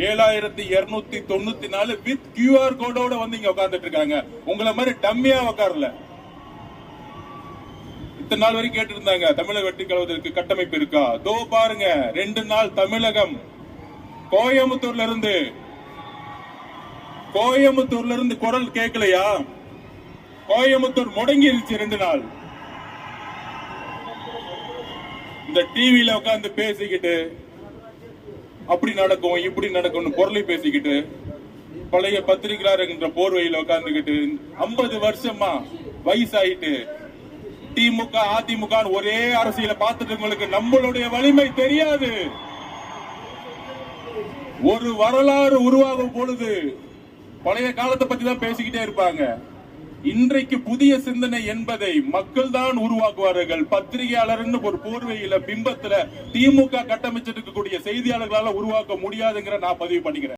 7294 with QR கோடோட வந்து இங்க உட்கார்ந்துட்டு இருக்காங்க. உங்களை மாதிரி டம்மியா உட்காரல. இத்தனை நாள் வரைக்கும் கேட்டு இருந்தாங்க தமிழக வெற்றி கழகத்திற்கு கட்டமைப்பு இருக்கா? தோ பாருங்க, 2 நாள் தமிழகம் கோயம்புத்தூர்ல இருந்து குரல் கேட்கலையா? கோயம்புத்தூர் முடங்கிருச்சு 2 நாள். இந்த டிவியில உட்கார்ந்து பேசிக்கிட்டு அப்படி நடக்கும் இப்படி நடக்கும் பொருளை பேசிக்கிட்டு பழைய பத்திரிகையாளர் என்ற போர்வையில உட்கார்ந்துகிட்டு 50 வருஷமா வயசாயிட்டு திமுக அதிமுக ஒரே அரசியல பார்த்துட்டு நம்மளுடைய வலிமை தெரியாது. ஒரு வரலாறு உருவாகும் பொழுது பழைய காலத்தை பத்தி தான் பேசிக்கிட்டே இருப்பாங்க. இன்றைக்கு புதிய சிந்தனை என்பதை மக்கள் தான் உருவாக்குவார்கள். பத்திரிகையாளர் ஒரு போர்வையில பிம்பத்துல திமுக கட்டமைச்சிருக்கக்கூடிய செய்தியாளர்களால உருவாக்க முடியாதுங்கிற நான் பதிவு பண்ணிக்கிறேன்.